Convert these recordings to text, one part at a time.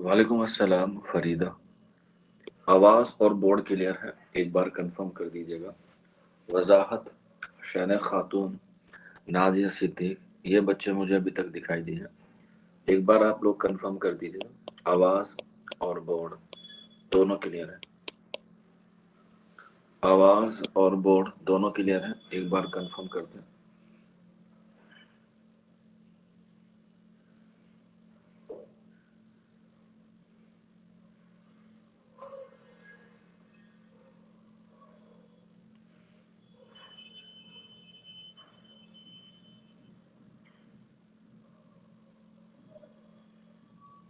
वालेकुम अस्सलाम फरीदा। आवाज़ और बोर्ड क्लियर है, एक बार कंफर्म कर दीजिएगा। वजाहत शैन खातून, नाजिया सिद्दीक, ये बच्चे मुझे अभी तक दिखाई दिए हैं। एक बार आप लोग कंफर्म कर दीजिएगा, आवाज़ और बोर्ड दोनों क्लियर है। आवाज़ और बोर्ड दोनों क्लियर है, एक बार कंफर्म कर दें।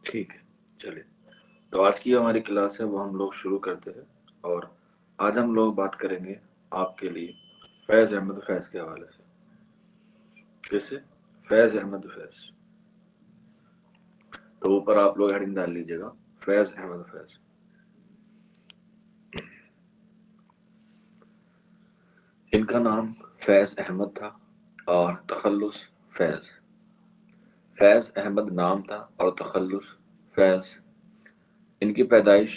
ठीक है, चलिए। तो आज की हमारी क्लास है वो हम लोग शुरू करते हैं। और आज हम लोग बात करेंगे आपके लिए फैज़ अहमद फैज़ के हवाले से। किससे? फैज़ अहमद फैज़। तो ऊपर आप लोग हेडिंग डाल लीजिएगा, फैज़ अहमद फैज़। इनका नाम फैज़ अहमद था और तखल्लुस फैज़। फैज़ अहमद नाम था और तखल्लुस फैज़। इनकी पैदाइश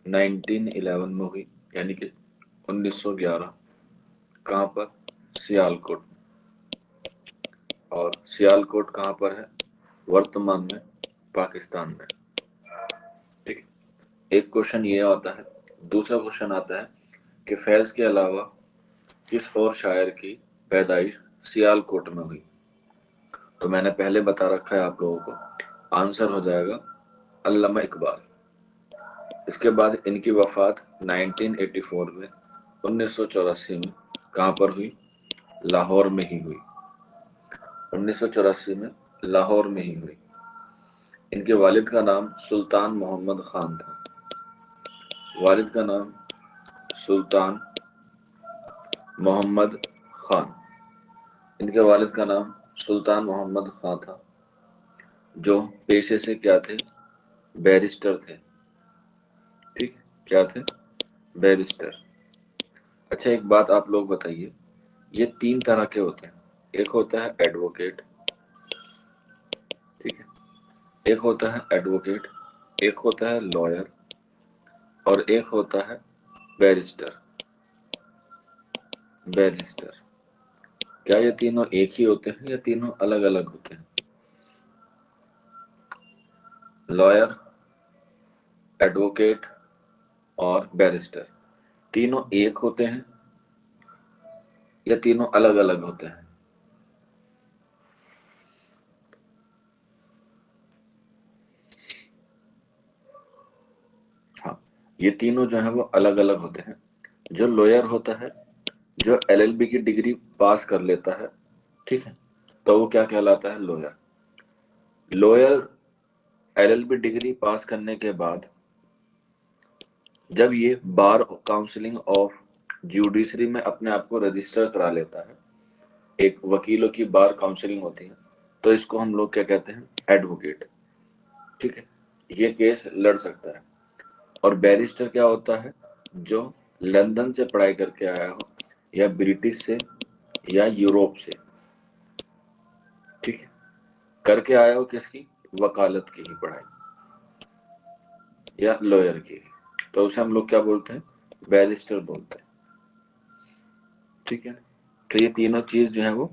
1911 में हुई, यानी कि 1911। कहाँ पर? सियालकोट। और सियालकोट कहाँ पर है? वर्तमान में पाकिस्तान में। ठीक है, एक क्वेश्चन ये आता है। दूसरा क्वेश्चन आता है कि फैज़ के अलावा किस और शायर की पैदाइश सियालकोट में हुई? तो मैंने पहले बता रखा है आप लोगों को, आंसर हो जाएगा अल्लामा इकबाल। इसके बाद इनकी वफात 1984 में 1984 में कहाँ पर हुई? लाहौर में ही हुई। 1984 में लाहौर में ही हुई। इनके वालिद का नाम सुल्तान मोहम्मद खान था। वालिद का नाम सुल्तान मोहम्मद खान। इनके वालिद का नाम सुल्तान मोहम्मद खान था, जो पेशे से क्या थे? बैरिस्टर थे। ठीक, क्या थे? बैरिस्टर। अच्छा, एक बात आप लोग बताइए, ये तीन तरह के होते हैं। एक होता है एडवोकेट, ठीक है, एक होता है एडवोकेट, एक होता है लॉयर, और एक होता है बैरिस्टर। बैरिस्टर, क्या ये तीनों एक ही होते हैं या तीनों अलग अलग होते हैं? लॉयर, एडवोकेट और बैरिस्टर तीनों एक होते हैं या तीनों अलग अलग होते हैं? हाँ, ये तीनों जो है वो अलग अलग होते हैं। जो लॉयर होता है, जो एलएलबी की डिग्री पास कर लेता है, ठीक है, तो वो क्या कहलाता है? लॉयर। लॉयर एलएलबी डिग्री पास करने के बाद जब ये बार काउंसिलिंग ऑफ जुडिशरी में अपने आप को रजिस्टर करा लेता है, एक वकीलों की बार काउंसिलिंग होती है, तो इसको हम लोग क्या कहते हैं? एडवोकेट। ठीक है, ये केस लड़ सकता है। और बैरिस्टर क्या होता है? जो लंदन से पढ़ाई करके आया हो, या ब्रिटिश से, या यूरोप से, ठीक है, करके आया हो किसकी? वकालत की ही पढ़ाई, या लॉयर की। तो उसे हम लोग क्या बोलते हैं? बैरिस्टर बोलते हैं। ठीक है, तो ये तीनों चीज जो है वो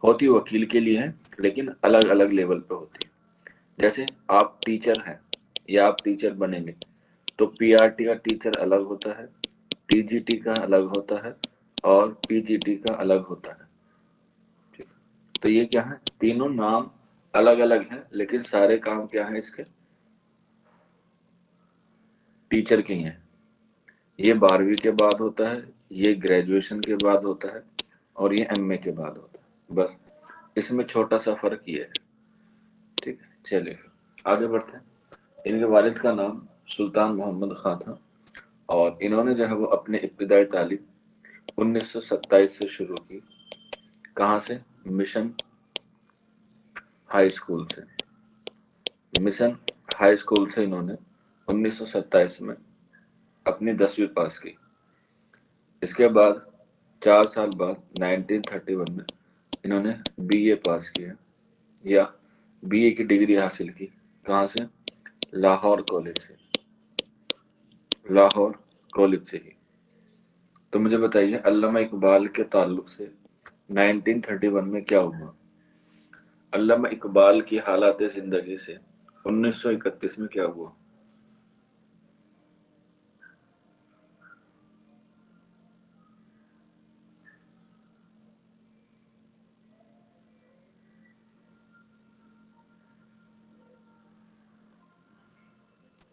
होती वकील के लिए है, लेकिन अलग अलग लेवल पे होती है। जैसे आप टीचर हैं या आप टीचर बनेंगे, तो पीआरटी का टीचर अलग होता है, टीजीटी का अलग होता है, और पीजीटी का अलग होता है। ठीक, तो ये क्या है? तीनों नाम अलग अलग हैं, लेकिन सारे काम क्या है इसके? टीचर के ही हैं। ये 12वीं के बाद होता है, ये ग्रेजुएशन के बाद होता है, और ये एमए के बाद होता है। बस इसमें छोटा सा फर्क ये है। ठीक है, चलिए फिर आगे बढ़ते हैं। इनके वालिद का नाम सुल्तान मोहम्मद खां था, और इन्होंने जो है वो अपने इब्तिदाई तालीम 1927 से शुरू की। कहाँ से? मिशन हाई स्कूल से। मिशन हाई स्कूल से इन्होंने 1927 में अपनी 10वीं पास की। इसके बाद 4 साल बाद 1931 में इन्होंने बीए पास किया, या बीए की डिग्री हासिल की। कहाँ से? लाहौर कॉलेज से, लाहौर कॉलेज से ही। तो मुझे बताइए अल्लामा इकबाल के ताल्लुक से 1931 में क्या हुआ? अल्लामा इकबाल की हालात जिंदगी से 1931 में क्या हुआ?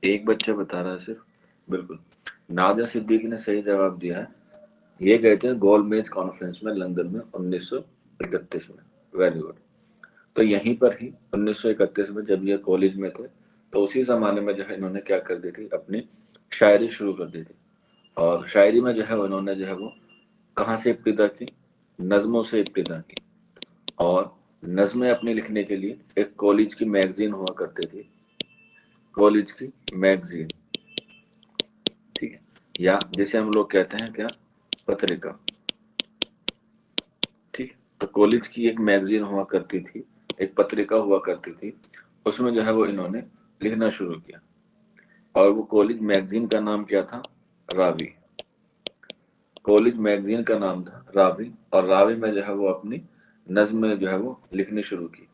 एक बच्चा बता रहा है सिर्फ। बिल्कुल, नादिर सिद्दीकी ने सही जवाब दिया है। ये गए थे गोलमेज कॉन्फ्रेंस में लंदन में 1931 में। Very good. तो यहीं पर ही 1931 में जब ये कॉलेज में थे, तो उसी जमाने में जो है इन्होंने क्या कर दी थी, अपनी शायरी शुरू कर दी थी। और शायरी में जो है उन्होंने जो है वो कहाँ से इब्तिदा की? नज्मों से इब्तिदा की। और नज्में अपनी लिखने के लिए एक कॉलेज की मैगजीन हुआ करती थी, कॉलेज की मैगजीन, ठीक है, या जिसे हम लोग कहते हैं क्या, पत्रिका, ठीक। तो कॉलेज की एक मैगजीन हुआ करती थी, एक पत्रिका हुआ करती थी, उसमें जो है वो इन्होंने लिखना शुरू किया। और वो कॉलेज मैगजीन का नाम क्या था? रावी। कॉलेज मैगजीन का नाम था रावी, और रावी में जो है वो अपनी नज्म जो है वो लिखनी शुरू की।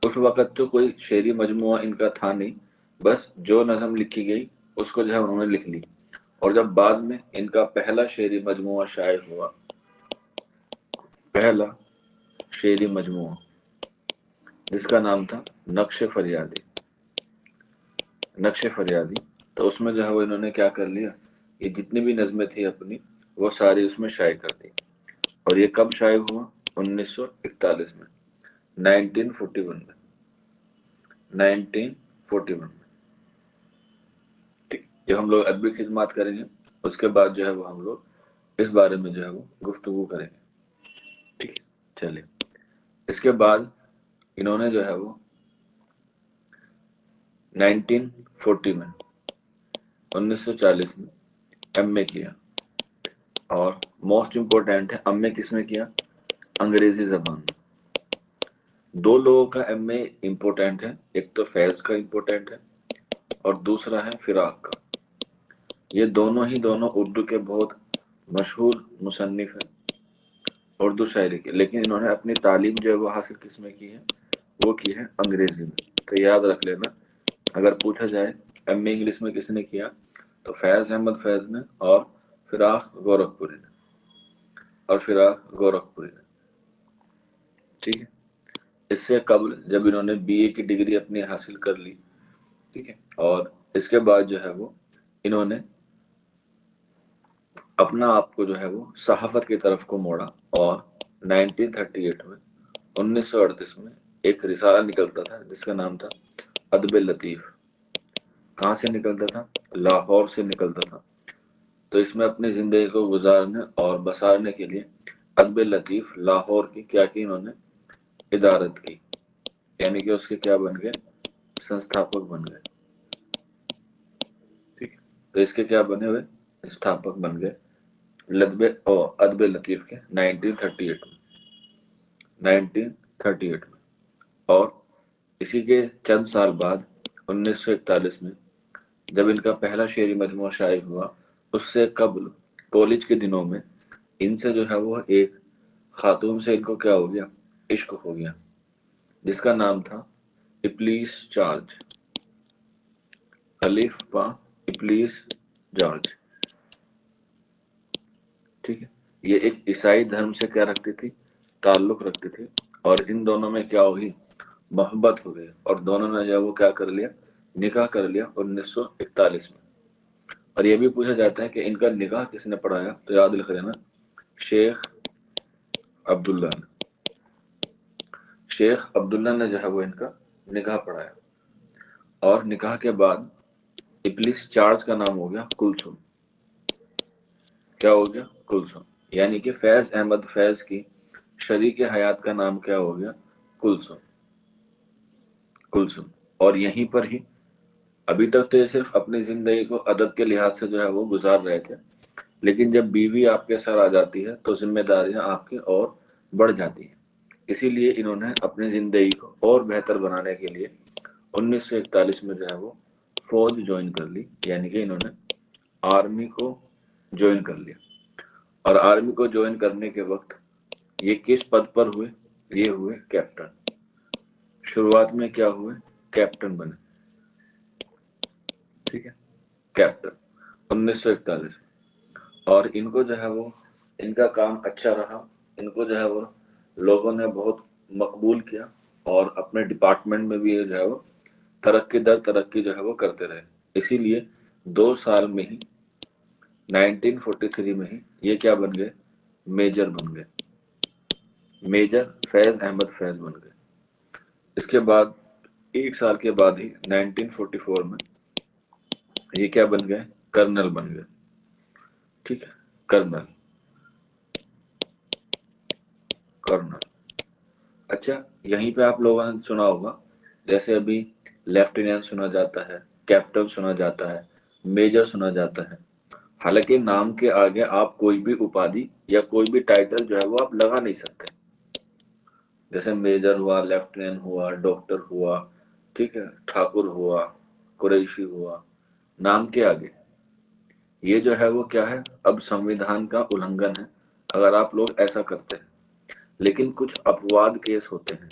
उस वक्त तो कोई शेरी मजमुआ इनका था नहीं, बस जो नज्म लिखी गई उसको जो है उन्होंने लिख ली। और जब बाद में इनका पहला शेरी मजमुआ शाये हुआ, पहला शेरी मजमुआ, जिसका नाम था नक्श फरियादी, नक्श फरियादी, तो उसमें जो है वो इन्होंने क्या कर लिया, ये जितनी भी नज़में थी अपनी वो सारी उसमें शाये कर दी। और ये कब शाये हुआ? 1941 में, 1941 में, 1941 में, ठीक। जब हम लोग अदबी खिदमात करेंगे उसके बाद जो है वो हम लोग इस बारे में जो है वो गुफ्तगू करेंगे, ठीक है। चलिए, इसके बाद इन्होंने जो है वो 1940 में, 1940 में एमए किया। और मोस्ट इम्पोर्टेंट है, एमए किसमें किया? अंग्रेजी जबान में। दो लोगों का एमए इम्पोर्टेंट है, एक तो फैज का इम्पोर्टेंट है और दूसरा है फिराक का। ये दोनों ही दोनों उर्दू के बहुत मशहूर मुसन्निफ हैं, उर्दू शायरी के, लेकिन इन्होंने अपनी तालीम जो है वो हासिल किसमें की है? वो की है अंग्रेजी में। तो याद रख लेना, अगर पूछा जाए एमए इंग्लिश में किसने किया, तो फैज अहमद फैज ने और फिराक गोरखपुरी ने, और फिराक गोरखपुरी ने, ठीक है। इससे कबल जब इन्होंने बीए की डिग्री अपनी हासिल कर ली, ठीक है, और इसके बाद जो है वो इन्होंने अपना आप को जो है वो सहाफत की तरफ को मोड़ा। और 1938 में, 1938 में एक रिसाला निकलता था जिसका नाम था अदब लतीफ। कहाँ से निकलता था? लाहौर से निकलता था। तो इसमें अपनी जिंदगी को गुजारने और बसारने के लिए अदब लतीफ लाहौर की क्या की इन्होंने? इदारत की, यानी कि उसके क्या बन गए? संस्थापक बन गए, ठीक है। तो इसके क्या बने हुए? स्थापक बन गए लदबे और अदब लतीफ के 1938 में, 1938 में। और इसी के चंद साल बाद 1941 में जब इनका पहला शेरी मजमूआ शाये हुआ, उससे कबल कॉलेज के दिनों में इनसे जो है वो एक खातून से इनको क्या हो गया? इश्क हो गया, जिसका नाम था इब्लीस जॉर्ज, अलिफ पा इब्लीस जॉर्ज, ठीक है। ये एक ईसाई धर्म से क्या रखती थी? ताल्लुक रखती थी। और इन दोनों में क्या हुई? मोहब्बत हो गई, और दोनों ने जो वो क्या कर लिया? निकाह कर लिया 1941 में। और ये भी पूछा जाता है कि इनका निकाह किसने पढ़ाया, तो याद लिख लेना, शेख अब्दुल्ला ने, शेख अब्दुल्ला ने जो है वो इनका निकाह पढ़ाया। और निकाह के बाद इब्लिस चार्ज का नाम हो गया कुलसुम। क्या हो गया? कुलसुम। यानी कि फैज अहमद फैज की शरीक हयात का नाम क्या हो गया? कुलसुम, कुलसुम। और यहीं पर ही अभी तक तो ये सिर्फ अपनी जिंदगी को अदब के लिहाज से जो है वो गुजार रहे थे, लेकिन जब बीवी आपके सर आ जाती है तो जिम्मेदारियां आपकी और बढ़ जाती हैं। इसीलिए इन्होंने अपनी जिंदगी को और बेहतर बनाने के लिए 1941 में जो है वो फौज ज्वाइन कर ली, यानी कि इन्होंने आर्मी को ज्वाइन कर लिया। और आर्मी को ज्वाइन करने के वक्त ये किस पद पर हुए? ये हुए कैप्टन। शुरुआत में क्या हुए? कैप्टन बने, ठीक है, कैप्टन 1941। और इनको जो है वो, इनका काम अच्छा रहा, इनको जो है वो लोगों ने बहुत मकबूल किया और अपने डिपार्टमेंट में भी ये जो है वो तरक्की दर तरक्की जो है वो करते रहे। इसीलिए 2 साल में ही 1943 में ही ये क्या बन गए? मेजर बन गए। मेजर फैज अहमद फैज बन गए। इसके बाद 1 साल के बाद ही 1944 में ये क्या बन गए? कर्नल बन गए, ठीक है, कर्नल, कर्नल। अच्छा, यहीं पे आप लोगों ने सुना होगा, जैसे अभी लेफ्टिनेंट सुना जाता है, कैप्टन सुना जाता है, मेजर सुना जाता है। हालांकि नाम के आगे आप कोई भी उपाधि या कोई भी टाइटल जो है वो आप लगा नहीं सकते। जैसे मेजर हुआ, लेफ्टिनेंट हुआ, डॉक्टर हुआ, ठीक है, ठाकुर हुआ, कुरैशी हुआ, नाम के आगे। ये जो है वो क्या है? अब संविधान का उल्लंघन है अगर आप लोग ऐसा करते हैं। लेकिन कुछ अपवाद केस होते हैं,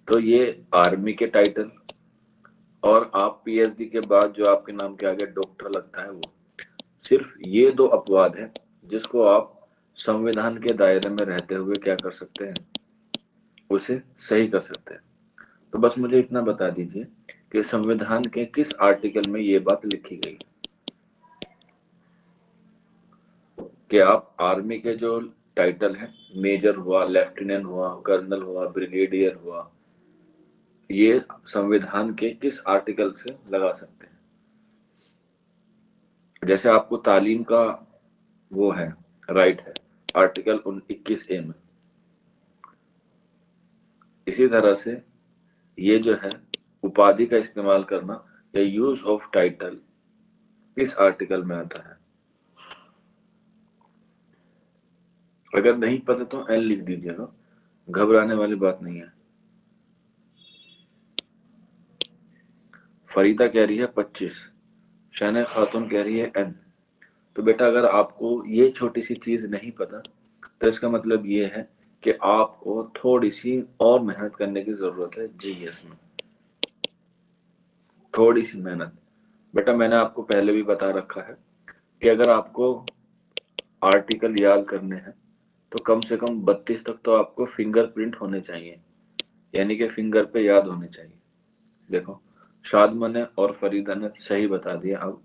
तो ये आर्मी के टाइटल और आप पीएचडी के बाद जो आपके नाम के आगे डॉक्टर लगता है, वो सिर्फ ये 2 अपवाद है जिसको आप संविधान के दायरे में रहते हुए क्या कर सकते हैं? उसे सही कर सकते हैं। तो बस मुझे इतना बता दीजिए कि संविधान के किस आर्टिकल में ये बात लिखी गई कि आप आर्मी के जो टाइटल है, मेजर हुआ, लेफ्टिनेंट हुआ, कर्नल हुआ, ब्रिगेडियर हुआ, ये संविधान के किस आर्टिकल से लगा सकते हैं? जैसे आपको तालीम का वो है, राइट है, आर्टिकल 21A में। इसी तरह से ये जो है उपाधि का इस्तेमाल करना या यूज ऑफ टाइटल किस आर्टिकल में आता है? अगर नहीं पता तो एन लिख दीजिएगा, घबराने वाली बात नहीं है। फरीदा कह रही है 25, शहना खातून कह रही है एन। तो बेटा अगर आपको ये छोटी सी चीज नहीं पता तो इसका मतलब ये है कि आपको थोड़ी सी और मेहनत करने की जरूरत है जीएस में, थोड़ी सी मेहनत। बेटा मैंने आपको पहले भी बता रखा है कि अगर आपको आर्टिकल याद करने हैं तो कम से कम 32 तक तो आपको फिंगरप्रिंट होने चाहिए, यानी कि फिंगर पे याद होने चाहिए। देखो, शादमा ने और फरीदा ने सही बता दिया अब,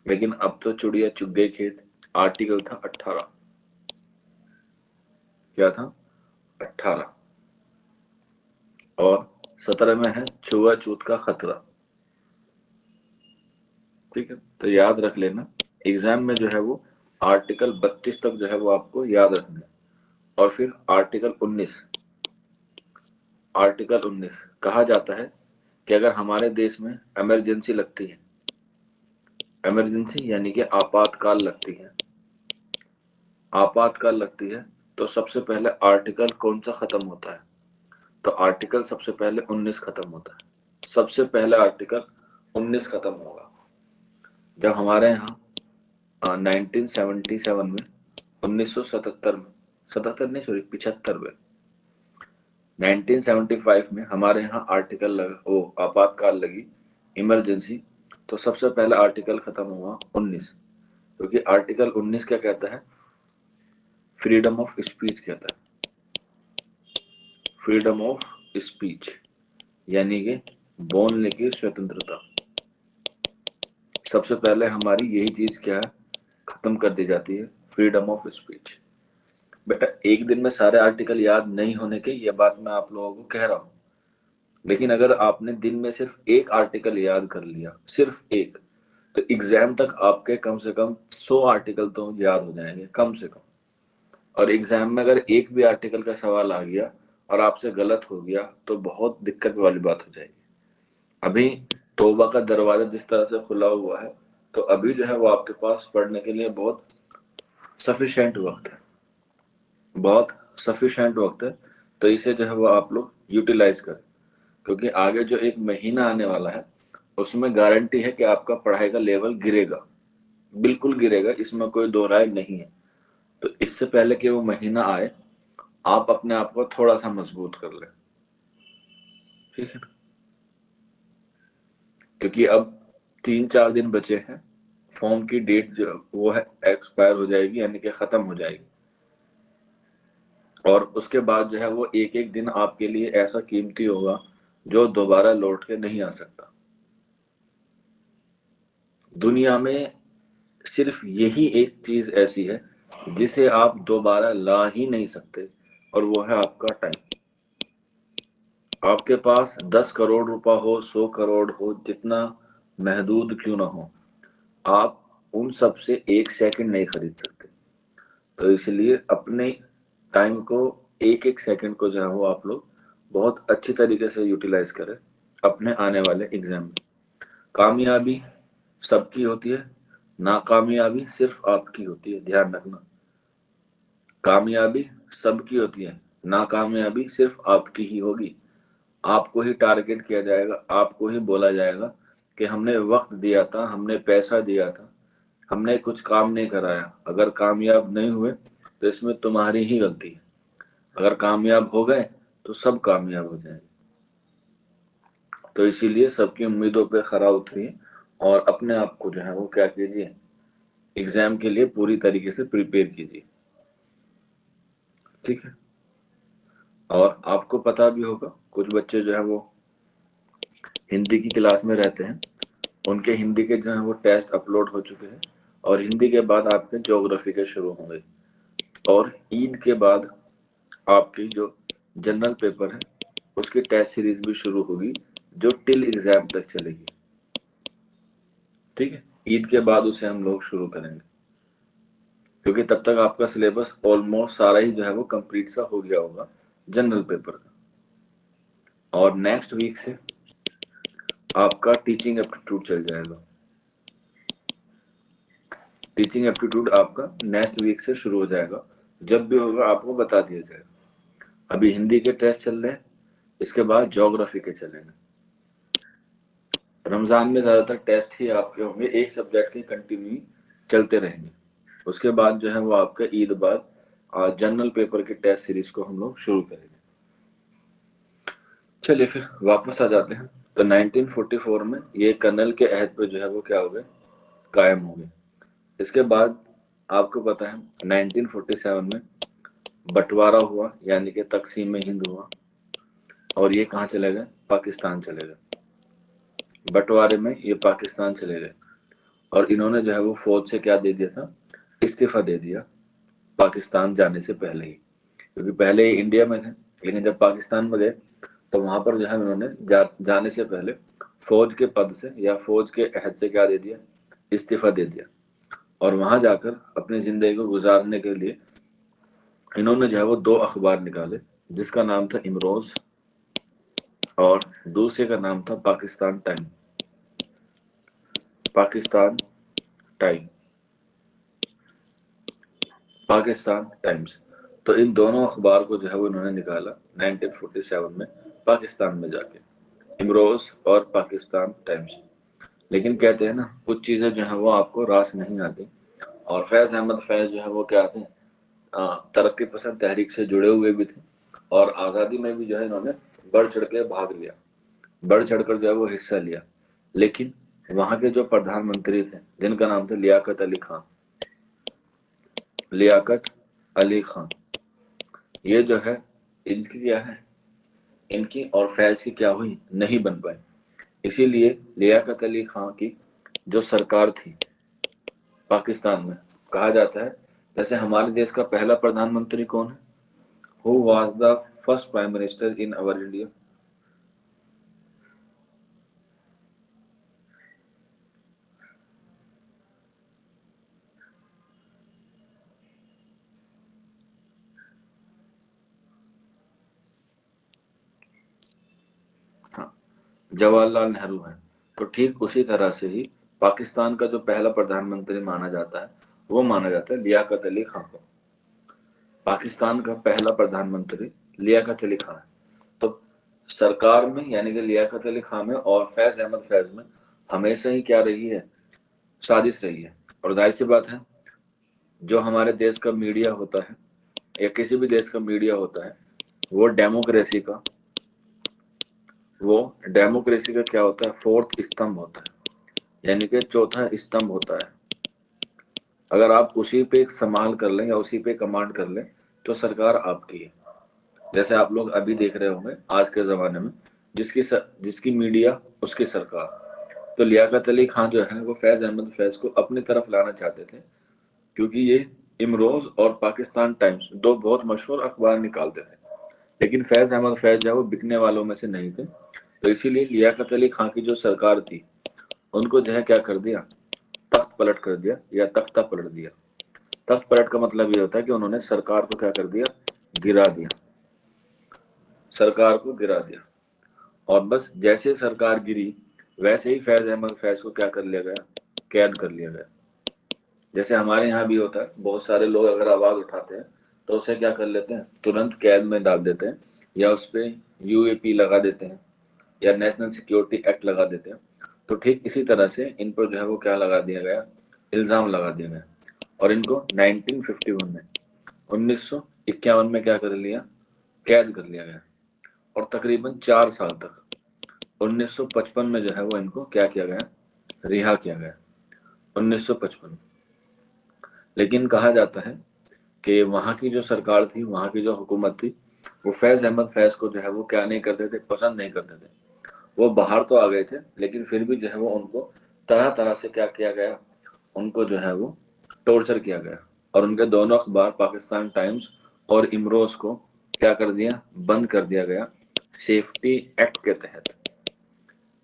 लेकिन अब तो चुड़िया चुग गई खेत। आर्टिकल था 18। क्या था? 18। और 17 में है छुआछूत का खतरा। ठीक है, तो याद रख लेना, एग्जाम में जो है वो आर्टिकल 32 तक जो है वो आपको याद रखना है। और फिर आर्टिकल 19, आर्टिकल 19 कहा जाता है कि अगर हमारे देश में इमरजेंसी लगती है, इमरजेंसी यानी कि आपातकाल लगती है, आपातकाल लगती है, तो सबसे पहले आर्टिकल कौन सा खत्म होता है? तो आर्टिकल सबसे पहले 19 खत्म होता है। सबसे पहले आर्टिकल 19 खत्म होगा। जब हमारे यहाँ 1977 में, 1977 में, 77 नहीं सॉरी 75 में, 1975 में हमारे यहाँ आर्टिकल लगा, वो आपातकाल लगी, इमरजेंसी। तो सबसे पहला आर्टिकल खत्म हुआ 19, क्योंकि आर्टिकल 19 क्या कहता है? फ्रीडम ऑफ स्पीच कहता है, फ्रीडम ऑफ स्पीच, यानी कि बोलने की स्वतंत्रता। सबसे पहले हमारी यही चीज क्या है? खत्म कर दी जाती है, फ्रीडम ऑफ स्पीच। बेटा एक दिन में सारे आर्टिकल याद नहीं होने के, ये बात मैं आप लोगों को कह रहा हूं। लेकिन अगर आपने दिन में सिर्फ एक आर्टिकल याद कर लिया, सिर्फ एक, तो एग्जाम तक आपके कम से कम 100 आर्टिकल तो याद हो जाएंगे कम से कम। और एग्जाम में अगर एक भी आर्टिकल का सवाल आ गया और आपसे गलत हो गया तो बहुत दिक्कत वाली बात हो जाएगी। अभी तौबा का दरवाजा जिस तरह से खुला हुआ है, तो अभी जो है वो आपके पास पढ़ने के लिए बहुत सफिशिएंट वक्त है, बहुत सफिशिएंट वक्त है। तो इसे जो है वो आप लोग यूटिलाइज करें, क्योंकि आगे जो एक महीना आने वाला है उसमें गारंटी है कि आपका पढ़ाई का लेवल गिरेगा, बिल्कुल गिरेगा, इसमें कोई दो राय नहीं है। तो इससे पहले कि वो महीना आए, आप अपने आप को थोड़ा सा मजबूत कर लें, ठीक है ना? क्योंकि अब 3-4 दिन बचे हैं, फॉर्म की डेट जो वो है एक्सपायर हो जाएगी, यानी कि खत्म हो जाएगी। और उसके बाद जो है वो एक एक दिन आपके लिए ऐसा कीमती होगा जो दोबारा लौट के नहीं आ सकता। दुनिया में सिर्फ यही एक चीज ऐसी है जिसे आप दोबारा ला ही नहीं सकते, और वो है आपका टाइम। आपके पास 10 करोड़ रुपया हो, 100 करोड़ हो, जितना महदूद क्यों ना हो, आप उन सब से 1 सेकंड नहीं खरीद सकते। तो इसलिए अपने टाइम को, एक एक सेकंड को जो है वो आप लोग बहुत अच्छी तरीके से यूटिलाइज करें अपने आने वाले एग्जाम में। कामयाबी सबकी होती है, नाकामयाबी सिर्फ आपकी होती है, ध्यान रखना। कामयाबी सबकी होती है, नाकामयाबी सिर्फ आपकी ही होगी। आपको ही टारगेट किया जाएगा, आपको ही बोला जाएगा कि हमने वक्त दिया था, हमने पैसा दिया था, हमने कुछ काम नहीं कराया। अगर कामयाब नहीं हुए तो इसमें तुम्हारी ही गलती है, अगर कामयाब हो गए तो सब कामयाब हो जाएंगे। तो इसीलिए सबकी उम्मीदों पे खरा उतरिए और अपने आप को जो है वो क्या कीजिए, एग्जाम के लिए पूरी तरीके से प्रिपेयर कीजिए, ठीक है। और आपको पता भी होगा, कुछ बच्चे जो है वो हिंदी की क्लास में रहते हैं, उनके हिंदी के जो है वो टेस्ट अपलोड हो चुके हैं, और हिंदी के बाद आपके ज्योग्राफी के शुरू होंगे, और ईद के बाद आपकी जो जनरल पेपर है उसकी टेस्ट सीरीज भी शुरू होगी, जो टिल एग्जाम तक चलेगी, ठीक है। ईद के बाद उसे हम लोग शुरू करेंगे, क्योंकि तब तक आपका सिलेबस ऑलमोस्ट सारा ही जो है वो कंप्लीट सा हो गया होगा जनरल पेपर का। और नेक्स्ट वीक से आपका टीचिंग एप्टीट्यूड चल जाएगा। टीचिंग एप्टीट्यूड आपका नेक्स्ट वीक से शुरू हो जाएगा, जब भी होगा आपको बता दिया जाएगा। अभी हिंदी के टेस्ट चल रहे हैं, इसके बाद ज्योग्राफी के चलेंगे। रमजान में ज्यादातर टेस्ट ही आपके होंगे, एक सब्जेक्ट के कंटिन्यू चलते रहेंगे। उसके बाद जो है वो आपका ईद बाद जनरल पेपर के टेस्ट सीरीज को हम लोग शुरू करेंगे। चलिए फिर वापस आ जाते हैं। तो 1944 में ये कर्नल के अहद पे जो है वो क्या हो गए, कायम हो गए। इसके बाद आपको पता है 1947 में बंटवारा हुआ, यानी कि तकसीम हिंद हुआ, और ये कहाँ चले गए, पाकिस्तान चले गए। बंटवारे में ये पाकिस्तान चले गए, और इन्होंने जो है वो फौज से क्या दे दिया था, इस्तीफा दे दिया पाकिस्तान जाने से पहले ही। क्योंकि पहले ये इंडिया में थे, लेकिन जब पाकिस्तान में गए तो वहां पर जो है उन्होंने जाने से पहले फौज के पद से या फौज के अहद से क्या दे दिया, इस्तीफा दे दिया। और वहां जाकर अपनी जिंदगी को गुजारने के लिए इन्होंने जो है वो 2 अखबार निकाले, जिसका नाम था इमरोज और दूसरे का नाम था Pakistan time. Pakistan time, Pakistan times. तो इन दोनों अखबार को जो है वो इन्होंने निकाला 1947 में पाकिस्तान में जाके, इमरोज और पाकिस्तान टाइम्स। लेकिन कहते हैं ना, कुछ चीजें जो है वो आपको रास नहीं आती, और फैज अहमद फैज जो है वो क्या थे, तरक्की पसंद तहरीक से जुड़े हुए भी थे, और आज़ादी में भी जो है इन्होंने बढ़ चढ़ के भाग लिया, बढ़ चढ़कर जो है वो हिस्सा लिया। लेकिन वहां के जो प्रधानमंत्री थे, जिनका नाम था लियाकत अली खान, लियाकत अली खान, ये जो है इनकी क्या है, इनकी और फैज की क्या हुई, नहीं बन पाई। इसीलिए लियाकत अली खान की जो सरकार थी पाकिस्तान में, कहा जाता है जैसे हमारे देश का पहला प्रधानमंत्री कौन है, who was the first prime minister in our India. हाँ, जवाहरलाल नेहरू है। तो ठीक उसी तरह से ही पाकिस्तान का जो पहला प्रधानमंत्री माना जाता है, वो माना जाता है लियाकत अली खान को। पाकिस्तान का पहला प्रधानमंत्री लियाकत अली खान है। तो सरकार में यानी कि लियाकत अली खान में और फैज अहमद फैज में हमेशा ही क्या रही है, साजिश रही है। और जाहिर सी बात है, जो हमारे देश का मीडिया होता है या किसी भी देश का मीडिया होता है, वो डेमोक्रेसी का क्या होता है, फोर्थ स्तंभ होता है, यानी कि चौथा स्तंभ होता है। अगर आप उसी पे संभाल कर लें या उसी पे कमांड कर लें तो सरकार आपकी है। जैसे आप लोग अभी देख रहे होंगे आज के ज़माने में, जिसकी मीडिया उसकी सरकार। तो लियाकत अली खान जो है वो फैज़ अहमद फैज़ को अपनी तरफ लाना चाहते थे, क्योंकि ये इमरोज़ और पाकिस्तान टाइम्स दो बहुत मशहूर अखबार निकालते थे, लेकिन फैज़ अहमद फैज़ जो है वो बिकने वालों में से नहीं थे। तो इसीलिए लियाकत अली खान की जो सरकार थी, उनको जो है क्या कर दिया, तख्त पलट कर दिया या तख्ता पलट दिया। तख्त पलट का मतलब ये होता है कि उन्होंने सरकार को क्या कर दिया, गिरा दिया, सरकार को गिरा दिया। और बस जैसे सरकार गिरी वैसे ही फैज अहमद फैज को क्या कर लिया गया, कैद कर लिया गया। जैसे हमारे यहाँ भी होता है, बहुत सारे लोग अगर आवाज उठाते हैं तो उसे क्या कर लेते हैं, तुरंत कैद में डाल देते हैं, या उस पर यूएपी लगा देते हैं या नेशनल सिक्योरिटी एक्ट लगा देते हैं। तो ठीक इसी तरह से इन पर जो है वो क्या लगा दिया गया, इल्जाम लगा दिया गया। और इनको 1951 में 1951 में क्या कर लिया, कैद कर लिया गया। और तकरीबन 4 साल तक 1955 में जो है वो इनको क्या किया गया, रिहा किया गया 1955। लेकिन कहा जाता है कि वहां की जो सरकार थी, वहां की जो हुकूमत थी, वो फैज अहमद फैज को जो है वो क्या नहीं करते थे, पसंद नहीं करते थे। वो बाहर तो आ गए थे, लेकिन फिर भी जो है वो उनको तरह तरह से क्या किया गया, उनको जो है वो टॉर्चर किया गया। और उनके दोनों अखबार पाकिस्तान टाइम्स और इमरोज को क्या कर दिया, बंद कर दिया गया सेफ्टी एक्ट के तहत।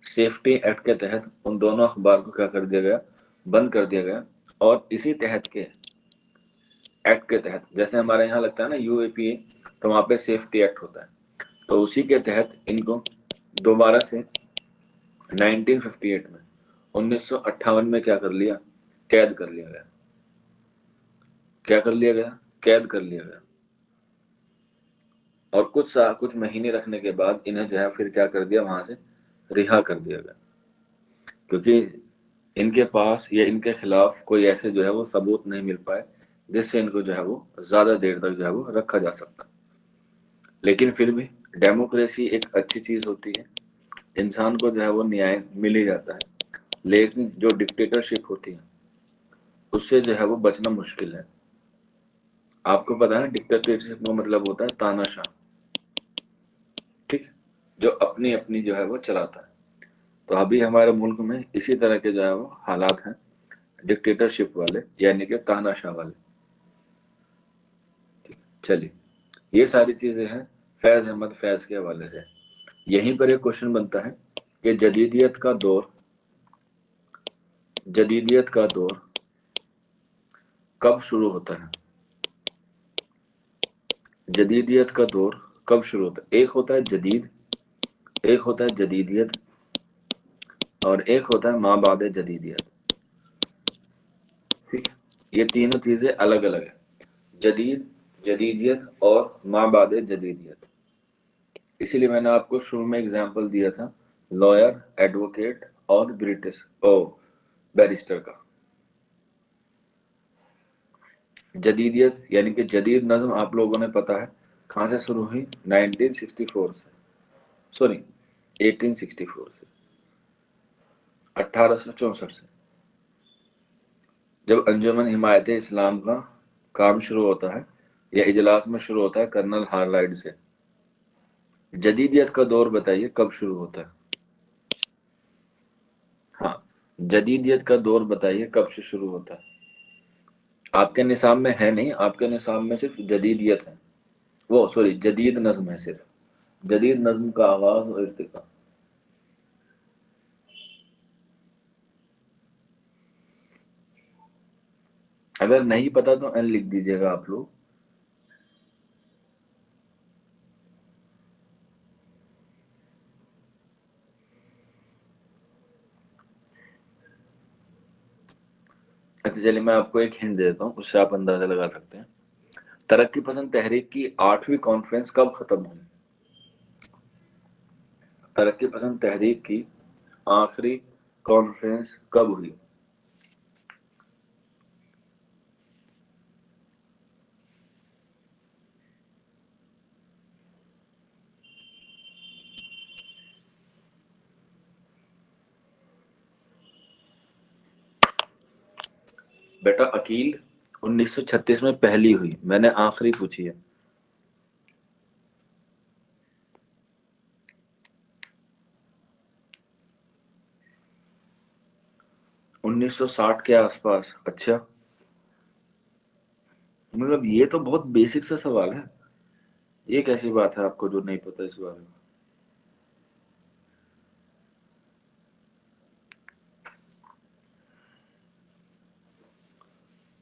सेफ्टी एक्ट के तहत उन दोनों अखबार को क्या कर दिया गया, बंद कर दिया गया। और इसी तहत के एक्ट के तहत, जैसे हमारे यहाँ लगता है ना यूएपीए, तो वहां पे सेफ्टी एक्ट होता है, तो उसी के तहत इनको दोबारा से 1958 में 1958 में क्या कर लिया, कैद कर लिया गया। क्या कर लिया गया, कैद कर लिया गया। और कुछ महीने रखने के बाद इन्हें जो है फिर क्या कर दिया, वहां से रिहा कर दिया गया, क्योंकि इनके पास या इनके खिलाफ कोई ऐसे जो है वो सबूत नहीं मिल पाए जिससे इनको जो है वो ज्यादा देर तक जो है वो रखा जा सकता। लेकिन फिर भी डेमोक्रेसी एक अच्छी चीज होती है, इंसान को जो है वो न्याय मिल ही जाता है। लेकिन जो डिक्टेटरशिप होती है उससे जो है वो बचना मुश्किल है। आपको पता है ना, डिक्टेटरशिप का मतलब होता है तानाशाह, ठीक है, जो अपनी अपनी जो है वो चलाता है। तो अभी हमारे मुल्क में इसी तरह के जो है वो हालात हैं, डिक्टेटरशिप वाले, यानी कि तानाशाह वाले। चलिए, ये सारी चीजें हैं फैज अहमद फैज के हवाले से। यहीं पर एक क्वेश्चन बनता है कि जदीदियत का दौर कब शुरू होता है। जदीदियत का दौर कब शुरू होता है। एक होता है जदीद, एक होता है जदीदियत, और एक होता है माबाद जदीदियत। ठीक है, ये तीनों चीजें अलग अलग है, जदीद, जदीदियत और माबाद जदीदियत। इसीलिए मैंने आपको शुरू में एग्जांपल दिया था लॉयर, एडवोकेट और ब्रिटिश ओ बैरिस्टर का। जदीदियत यानी कि जदीद नज्म आप लोगों ने पता है कहां से शुरू हुई, 1964 से, सॉरी 1864 से, 1864 से, जब अंजुमन हिमायत इस्लाम का काम शुरू होता है या इजलास में शुरू होता है कर्नल हार्लाइड से। जदीदियत का दौर बताइए कब शुरू होता है। हाँ, जदीदियत का दौर बताइए कब से शुरू होता है। आपके निसाब में है नहीं, आपके निसाब में सिर्फ जदीदियत है, वो सॉरी जदीद नज्म है, सिर्फ जदीद नज्म का आगाज और इर्तिका। अगर नहीं पता तो एन लिख दीजिएगा आप लोग। अच्छा चलिए, मैं आपको एक हिंट देता हूँ, उससे आप अंदाजा लगा सकते हैं। तरक्की पसंद तहरीक की 8वीं कॉन्फ्रेंस कब खत्म हुई। तरक्की पसंद तहरीक की आखिरी कॉन्फ्रेंस कब हुई? बेटा अकील 1936 में पहली हुई, मैंने आखिरी पूछी है। उन्नीस सौ साठ के आसपास। अच्छा, मतलब ये तो बहुत बेसिक सा सवाल है। ये कैसी बात है आपको जो नहीं पता इस बारे में?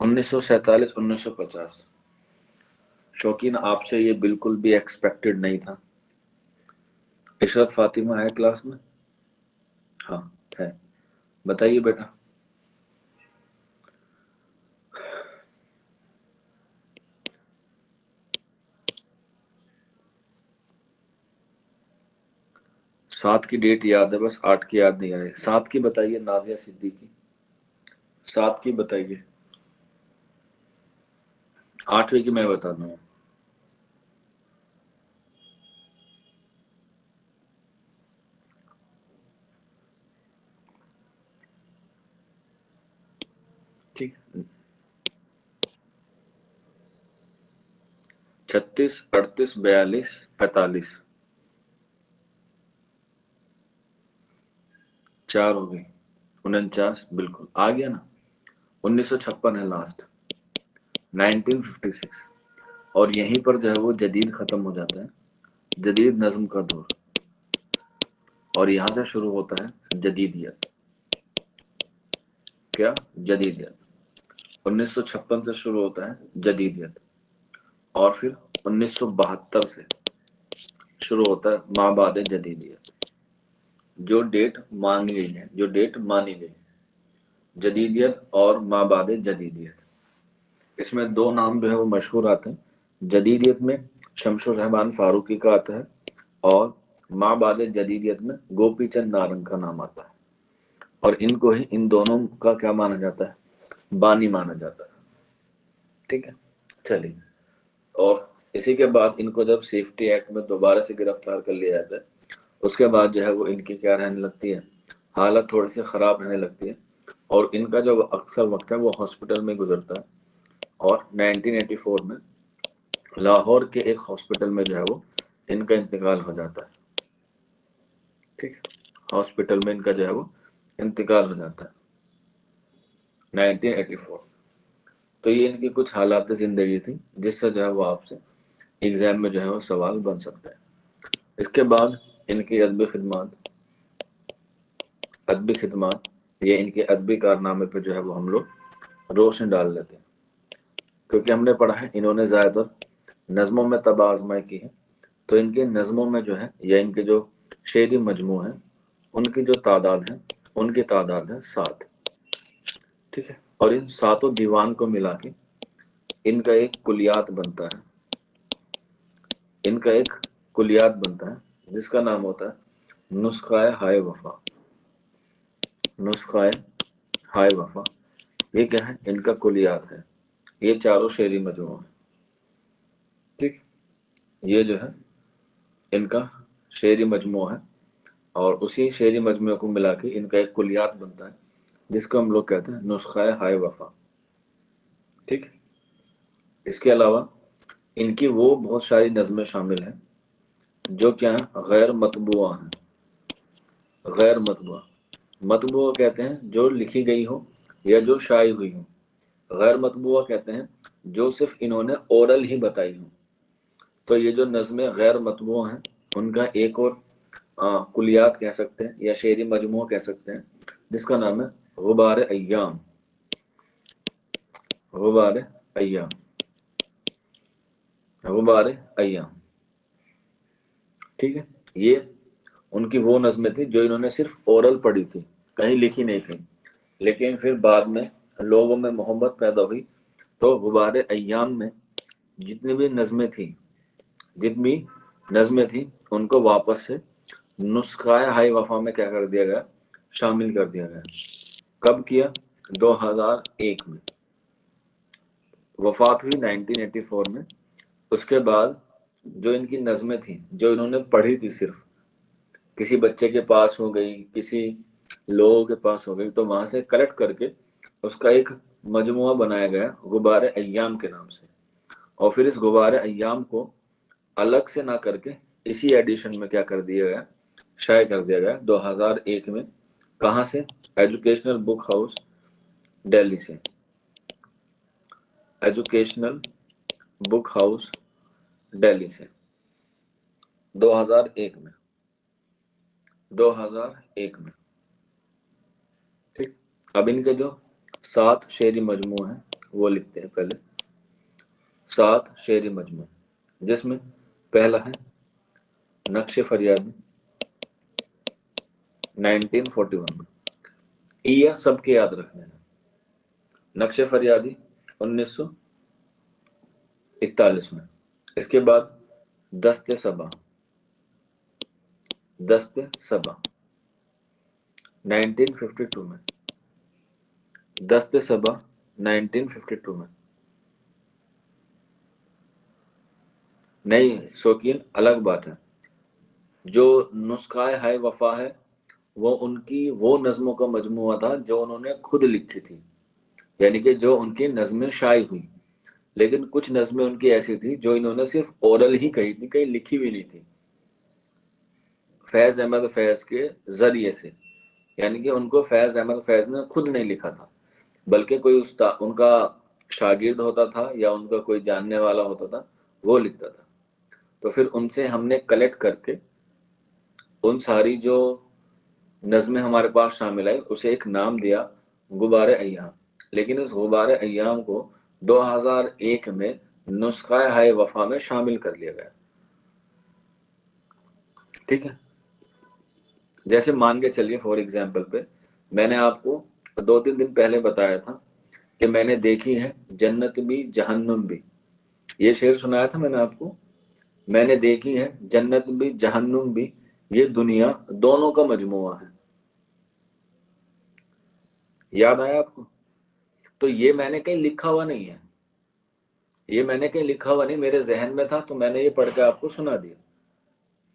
1947, 1950। शौकीन, आपसे ये बिल्कुल भी एक्सपेक्टेड नहीं था। इशरत फातिमा है क्लास में? हाँ है। बताइए बेटा। सात की डेट याद है, बस आठ की याद नहीं आ रही। सात की बताइए नाजिया सिद्दीकी। सात की बताइए। आठवीं की मैं बता दूंगा। ठीक। 36, 38, 42, 45। चार हो गई। 49 बिल्कुल आ गया ना। 1956 है लास्ट। 1956। और यहीं पर जो है वो जदीद खत्म हो जाता है, जदीद नज्म का दौर। और यहाँ से शुरू होता है जदीदियत। क्या? जदीदियत। 1956 से शुरू होता है जदीदियत। और फिर 1972 से शुरू होता है माबाद जदीदियत। जो डेट मांगी गई है, जो डेट मानी गई, जदीदियत और माबाद जदीदियत। इसमें दो नाम जो है वो मशहूर आते हैं। जदीदियत में शमशुर रहमान फारूकी का आता है, और माबाद जदीदियत में गोपी चंद नारंग का नाम आता है। और इनको ही, इन दोनों का क्या माना जाता है? बानी माना जाता है। ठीक है, चलिए। और इसी के बाद इनको जब सेफ्टी एक्ट में दोबारा से गिरफ्तार कर लिया जाता है, उसके बाद जो है वो इनकी क्या रहने लगती है? हालत थोड़ी सी खराब रहने लगती है। और इनका जो अक्सर वक्त है वो हॉस्पिटल में गुजरता है। और 1984 में लाहौर के एक हॉस्पिटल में जो है वो इनका इंतकाल हो जाता है। ठीक है, हॉस्पिटल में इनका जो है वो इंतकाल हो जाता है 1984। तो ये इनकी कुछ हालात जिंदगी थी जिससे जो है वो आपसे एग्जाम में जो है वो सवाल बन सकता है। इसके बाद इनकी अदबी खिदमत, ये इनके अदबी कारनामे पे जो है वो हम लोग रोशनी डाल लेते हैं। क्योंकि हमने पढ़ा है इन्होंने ज़्यादातर नज़मों में तबाह आजमाई की है। तो इनके नज़मों में जो है, या इनके जो शेरी मजमू हैं, उनकी जो तादाद है, उनकी तादाद है 7। ठीक है, और इन सातों दीवान को मिला के इनका एक कुलियात बनता है। इनका एक कुलियात बनता है जिसका नाम होता है नुस्खाए हाय वफा। नुस्खाए हाय वफा, ये क्या है? इनका कुलियात है। ये चारों शेरी मजमू है। ठीक, ये जो है इनका शेरी मजमू है। और उसी शेरी मजमू को मिला के इनका एक कुलियात बनता है जिसको हम लोग कहते हैं नुस्खाए हाय वफा। ठीक, इसके अलावा इनकी वो बहुत सारी नज़में शामिल हैं जो क्या है? गैर मतबूआ हैं। गैर मतबूआ, मतबूआ कहते हैं जो लिखी गई हो या जो शाई हुई हो। गैर मतबूआ कहते हैं जो सिर्फ इन्होंने ओरल ही बताई हो। तो ये जो नज़में गैर मतबूआ हैं, उनका एक और कुलियात कह सकते हैं या शेरी मजमू कह सकते हैं, जिसका नाम है गुबार अय्याम। गुबार अय्याम। गुबार अय्याम। ठीक है, ये उनकी वो नज़में थी जो इन्होंने सिर्फ ओरल पढ़ी थी, कहीं लिखी नहीं थी। लेकिन फिर बाद में लोगों में मोहब्बत पैदा हुई, तो गुबार अय्याम में जितनी भी नज़में थी, जितनी नज़में थी, उनको वापस से नुस्खा हाय वफा में क्या कर दिया गया? शामिल कर दिया गया। कब किया? 2001 में। वफात हुई 1984 में। उसके बाद जो इनकी नज़में थी, जो इन्होंने पढ़ी थी, सिर्फ किसी बच्चे के पास हो गई, किसी लोगों के पास हो गई, तो वहां से कलेक्ट करके उसका एक मजमुआ बनाया गया गुबारे अय्याम के नाम से। और फिर इस गुबारे अय्याम को अलग से ना करके इसी एडिशन में क्या कर दिया गया, शाये कर दिया गया 2001 में। कहाँ से? एजुकेशनल बुक हाउस दिल्ली से। एजुकेशनल बुक हाउस दिल्ली से 2001 में। 2001 में। ठीक। अब इनके जो 7 शेरी मजमू हैं वो लिखते हैं पहले। 7 शेरी मजमू, जिसमें पहला है नक्शे फरियादी 1941 में। ईयर सबके याद रखने हैं। नक्शे फरियादी 1941 में। इसके बाद दस्ते सबा 1952 में। दस्ते सबा 1952 में। नहीं शौकीन, अलग बात है। जो नुस्खा हाय वफा है वो उनकी वो नज़मों का मजमुआ था जो उन्होंने खुद लिखी थी, यानी कि जो उनकी नज़में शाये हुई। लेकिन कुछ नज़में उनकी ऐसी थी जो इन्होंने सिर्फ ओरल ही कही थी, कहीं लिखी भी नहीं थी, फैज अहमद फैज के जरिए से। यानी कि उनको फैज अहमद फैज ने खुद नहीं लिखा था, बल्कि कोई उस्ताद उनका शागिर्द होता था या उनका कोई जानने वाला होता था, वो लिखता था। तो फिर उनसे हमने कलेक्ट करके उन सारी जो नज़में हमारे पास शामिल आई उसे एक नाम दिया गुबारे अय्याम। लेकिन इस गुबारे अय्याम को 2001 में नुस्खा हाय वफा में शामिल कर लिया गया। ठीक है। जैसे मान के चलिए फॉर एग्जाम्पल पे मैंने आपको 2-3 दिन पहले बताया था कि मैंने देखी है जन्नत भी जहन्नुम भी। ये शेर सुनाया था मैंने आपको। मैंने देखी है जन्नत भी जहन्नुम भी, ये दुनिया दोनों का मजमुआ है। याद आया आपको? तो ये मैंने कहीं लिखा हुआ नहीं है, ये मैंने कहीं लिखा हुआ नहीं, मेरे जहन में था तो मैंने ये पढ़ के आपको सुना दिया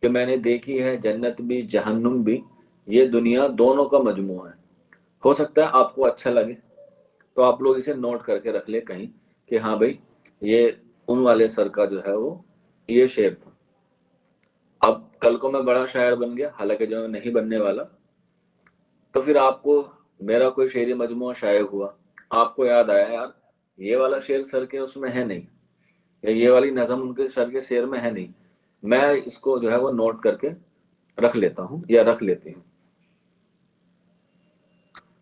कि मैंने देखी है जन्नत भी जहन्नुम भी, ये दुनिया दोनों का मजमुआ है। हो सकता है आपको अच्छा लगे तो आप लोग इसे नोट करके रख ले कहीं कि हाँ भाई ये उन वाले सर का जो है वो ये शेर था। अब कल को मैं बड़ा शायर बन गया, हालांकि जो मैं नहीं बनने वाला, तो फिर आपको मेरा कोई शेरी मजमुआ शाये हुआ, आपको याद आया यार ये वाला शेर सर के उसमें है नहीं, या ये वाली नज़म उनके सर के शेर में है नहीं, मैं इसको जो है वो नोट करके रख लेता हूँ या रख लेती हूँ।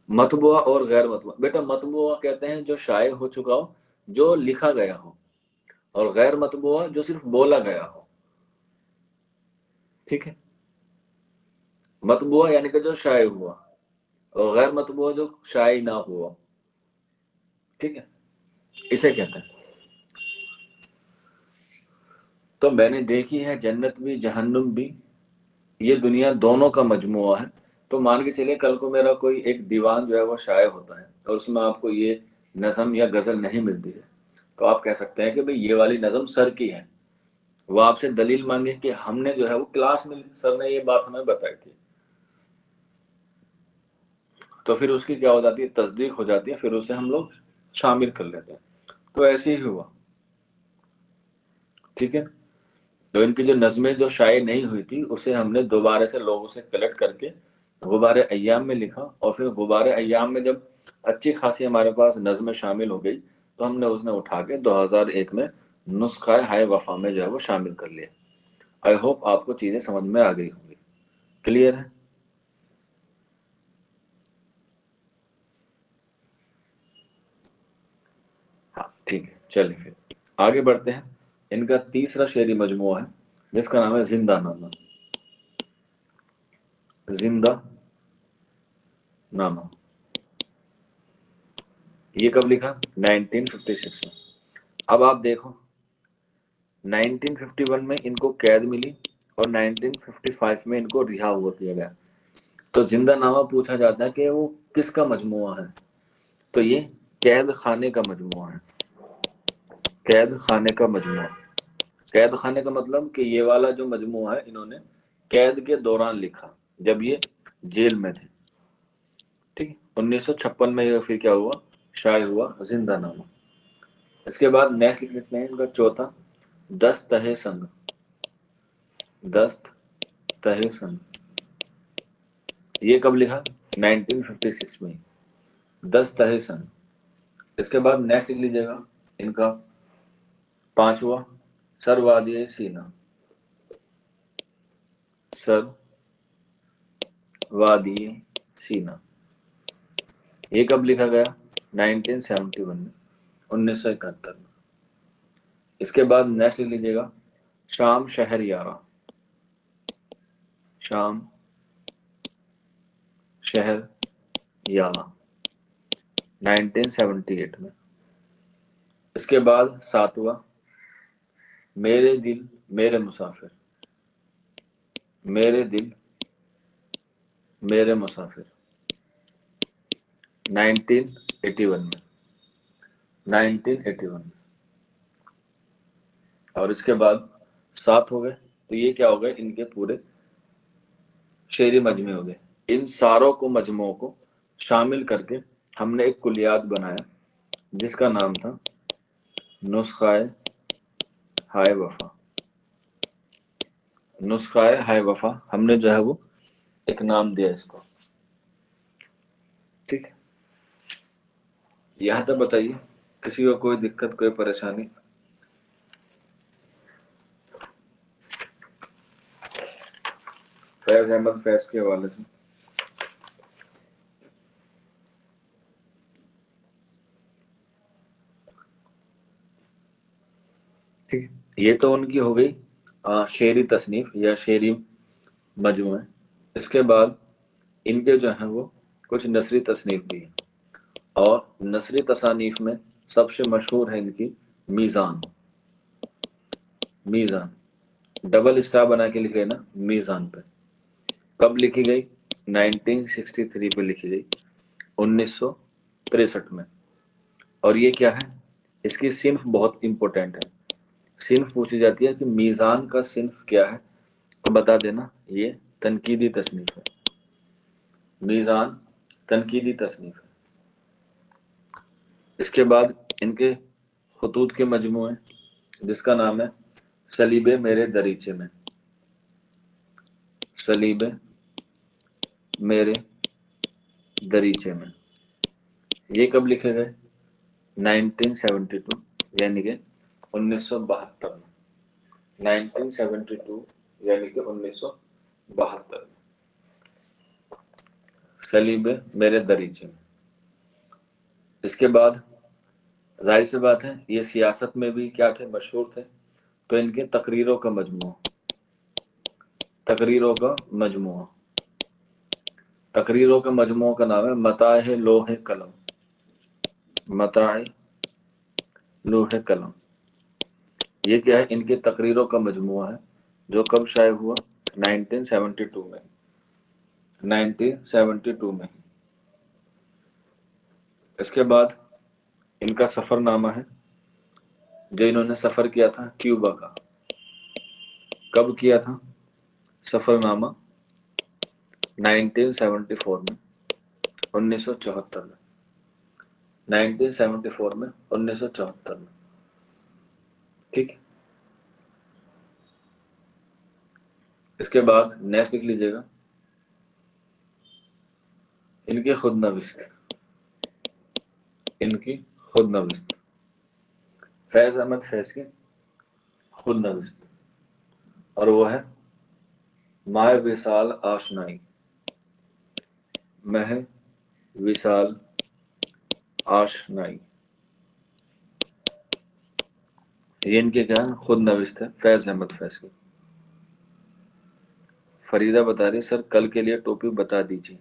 मतबुआ और गैर मतबुआ, बेटा मतबुआ कहते हैं जो शाये हो चुका हो, जो लिखा गया हो, और गैर मतबुआ जो सिर्फ बोला गया हो। ठीक है। मतबुआ यानी कि जो शाये हुआ, और गैर मतबुआ जो शाये ना हुआ। ठीक है, इसे कहते हैं। तो मैंने देखी है जन्नत भी जहन्नुम भी, ये दुनिया दोनों का मजमुआ है। तो मान के चलिए कल को मेरा कोई एक दीवान जो है वो शाये होता है और उसमें आपको ये नज़म या गजल नहीं मिलती है, तो आप कह सकते हैं कि भाई ये वाली नज़म सर की है। वो आपसे दलील मांगे कि हमने जो है वो क्लास में सर ने ये बात हमें बताई थी, तो फिर उसकी क्या हो जाती है, तस्दीक हो जाती है, फिर उसे हम लोग शामिल कर लेते हैं। तो ऐसे ही हुआ। ठीक है। तो इनकी जो नज़में जो शाये नहीं हुई थी उसे हमने दोबारा से लोगों से कलेक्ट करके गुबारे अय्याम में लिखा, और फिर गुबारे अय्याम में जब अच्छी खासी हमारे पास नज़में शामिल हो गई तो हमने उसने उठा के 2001 में नुस्खा हाय वफा में जो है वो शामिल कर लिया। आई होप आपको चीज़ें समझ में आ गई होंगी। क्लियर है? हाँ ठीक है, चलिए फिर आगे बढ़ते हैं। इनका तीसरा शेरी मजमुआ है जिसका नाम है जिंदा नामा। जिंदा नामा। ये कब लिखा? 1956 में। अब आप देखो 1951 में इनको कैद मिली और 1955 में इनको रिहा हुआ किया गया। तो जिंदानामा पूछा जाता है कि वो किसका मजमुआ है, तो ये कैद खाने का मजमुआ है, कैद खाने का मजमुआ। कैद खाने का मतलब कि ये वाला जो मजमुआ है इन्होंने कैद के दौरान लिखा, जब ये जेल में थे। ठीक है, 1956 में ये फिर क्या हुआ, शाये हुआ जिंदानामा। इसके बाद नेक्स्ट लिख लेते हैं इनका चौथा, दस्त तहे संग। दस्त तहे संग ये कब लिखा, 1956 में, दस्त तहे संग। इसके बाद नेक्स्ट लिख लीजिएगा इनका पांचवा, सर वादिये सीना। सर वादिये सीना ये कब लिखा गया, 1971 में, 1971 में। इसके बाद नेक्स्ट लिख लीजिएगा शाम शहर यारा। शाम शहर यारा 1978 में। इसके बाद सातवां, मेरे दिल मेरे मुसाफिर। मेरे दिल मेरे मुसाफिर 1981 में, 1981 में। और इसके बाद 7 हो गए, तो ये क्या हो गए, इनके पूरे शेरी मजमे हो गए। इन सारों को मजमुओं को शामिल करके हमने एक कुलियात बनाया जिसका नाम था नुस्खाए हाय वफा। नुस्खाए हाय वफा हमने जो है वो एक नाम दिया इसको। ठीक है, यहाँ तक बताइए किसी को कोई दिक्कत कोई परेशानी। फैज अहमद फैज के हवाले से। ठीक है, ये तो उनकी हो गई शेरी तसनीफ या शेरी मजमूए। इसके बाद इनके जो है वो कुछ नसरी तसनीफ भी है, और नसरी तसानीफ में सबसे मशहूर है इनकी मीज़ान। मीज़ान डबल स्टार बना के लिख लेना मीज़ान पे। कब लिखी गई, 1963 पे लिखी गई, 1963 में। और ये क्या है, इसकी सिन्फ बहुत इंपॉर्टेंट है। सिन्फ पूछी जाती है कि मीज़ान का सिन्फ क्या है, तो बता देना ये तनकीदी तसनीफ है। मीज़ान तनकीदी तसनीफ है। इसके बाद इनके खतूत के मजमूए जिसका नाम है सलीबे मेरे दरीचे में। सलीबे मेरे दरीचे में ये कब लिखे गए, 1972 यानी कि 1972 में। 1972 यानी कि 1972 में सलीबे मेरे दरीचे में। इसके बाद जाहिर सी बात है ये सियासत में भी क्या थे, मशहूर थे, तो इनके तकरीरों का मजमुआ। तकरीरों का मजमुआ, तकरीरों के मजमुओं का नाम है मताए लोहे कलम। मताए लोहे कलम ये क्या है, इनके तकरीरों का मजमुआ है जो कब शाये हुआ, 1972 में। 1972 में। इसके बाद इनका सफरनामा है जो इन्होंने सफर किया था क्यूबा का। कब किया था सफरनामा, 1974 में, 1974 में। 1974 में, 1974 में। ठीक है, इसके बाद नेक्स्ट लिख लीजिएगा इनकी खुदनविस्त। इनकी खुदनविस्त फैज अहमद फैज की खुदनविस्त, और वो है माह विसाल आशनाई। मह विसाल आशनाई ये इनके क्या है, खुदनविस्त है फैज अहमद फैज की। फरीदा बता रही सर कल के लिए टॉपिक बता दीजिए।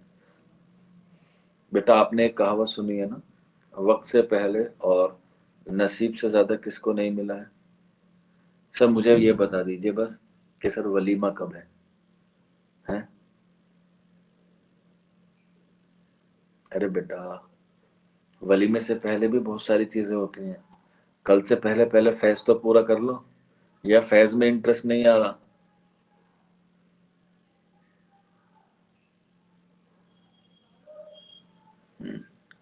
बेटा आपने एक कहावत सुनी है ना, वक्त से पहले और नसीब से ज्यादा किसको नहीं मिला है। सर मुझे ये बता दीजिए बस कि सर वलीमा कब है, हैं? अरे बेटा, वलीमे से पहले भी बहुत सारी चीजें होती हैं। कल से पहले पहले फैज तो पूरा कर लो, या फैज में इंटरेस्ट नहीं आ रहा?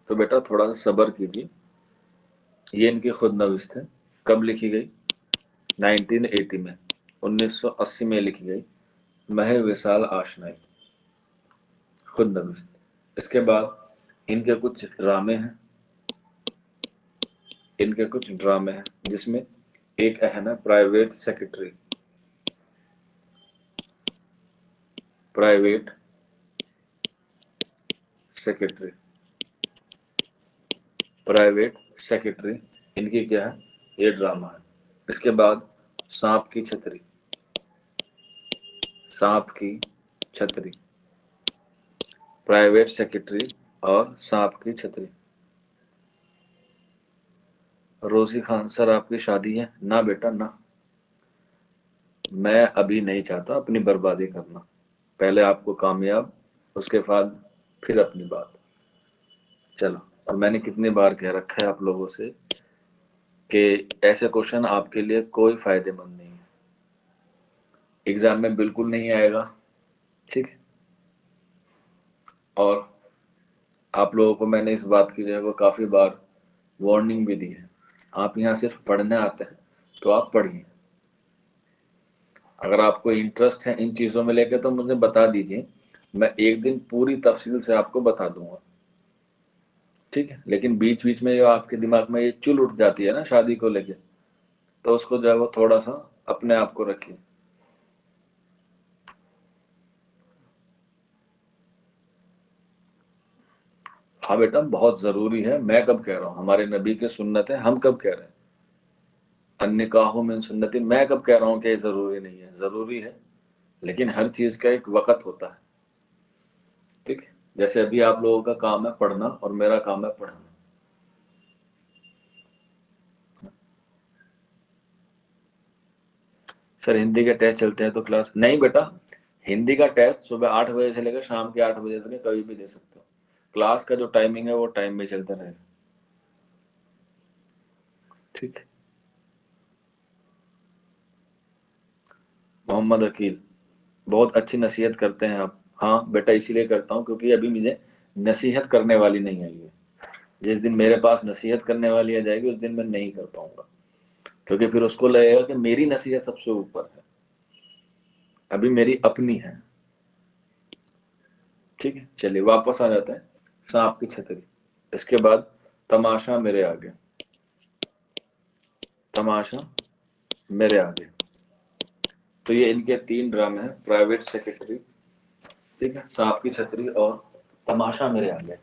तो बेटा थोड़ा सा सब्र कीजिए। ये इनकी खुद नविश्त है। कब लिखी गई? 1980 में, 1980 में लिखी गई। महे विशाल आशनाई, खुद नविश्त। इसके बाद इनके कुछ ड्रामे हैं। इनके कुछ ड्रामे हैं जिसमें एक अहम है private secretary. Private secretary, private secretary इनकी क्या है? ये ड्रामा है। इसके बाद सांप की छतरी, सांप की छतरी, प्राइवेट सेक्रेटरी और सांप की छतरी। रोजी खान, सर आपकी शादी है? ना बेटा ना, मैं अभी नहीं चाहता अपनी बर्बादी करना। पहले आपको कामयाब, उसके बाद फिर अपनी बात। चलो, और मैंने कितनी बार कह रखा है आप लोगों से कि ऐसे क्वेश्चन आपके लिए कोई फायदेमंद नहीं है, एग्जाम में बिल्कुल नहीं आएगा। ठीक है? और आप लोगों को मैंने इस बात की जो है वो काफी बार वार्निंग भी दी है। आप यहाँ सिर्फ पढ़ने आते हैं तो आप पढ़िए। अगर आपको इंटरेस्ट है इन चीजों में लेके तो मुझे बता दीजिए, मैं एक दिन पूरी तफसील से आपको बता दूंगा। ठीक है? लेकिन बीच बीच में जो आपके दिमाग में ये चुल उठ जाती है ना शादी को लेके, तो उसको जो है वो थोड़ा सा अपने आप को रखिए। हाँ बेटा, बहुत जरूरी है। मैं कब कह रहा हूँ हमारे नबी के सुन्नत है? हम कब कह रहे हैं अन्निकाहु मिन सुन्नति? मैं कब कह रहा हूँ कि ये जरूरी नहीं है? जरूरी है, लेकिन हर चीज का एक वक्त होता है। ठीक है? जैसे अभी आप लोगों का काम है पढ़ना और मेरा काम है पढ़ाना। सर हिंदी के टेस्ट चलते हैं तो क्लास नहीं बेटा। हिंदी का टेस्ट सुबह 8 बजे से लेकर शाम के 8 बजे तक कभी भी दे सकते हो। क्लास का जो टाइमिंग है वो टाइम में चलता रहेगा। ठीक है? मोहम्मद अकील, बहुत अच्छी नसीहत करते हैं आप। हाँ बेटा, इसीलिए करता हूँ क्योंकि अभी मुझे नसीहत करने वाली नहीं आई है। जिस दिन मेरे पास नसीहत करने वाली आ जाएगी उस दिन मैं नहीं कर पाऊंगा, क्योंकि फिर उसको लगेगा कि मेरी नसीहत सबसे ऊपर है। अभी मेरी अपनी है। ठीक है? चलिए वापस आ जाते हैं। सांप की छतरी, इसके बाद तमाशा मेरे आगे, तमाशा मेरे आगे। तो ये इनके 3 ड्रामे हैं, प्राइवेट सेक्रेटरी, ठीक है, सांप की छतरी और तमाशा मेरे आगे।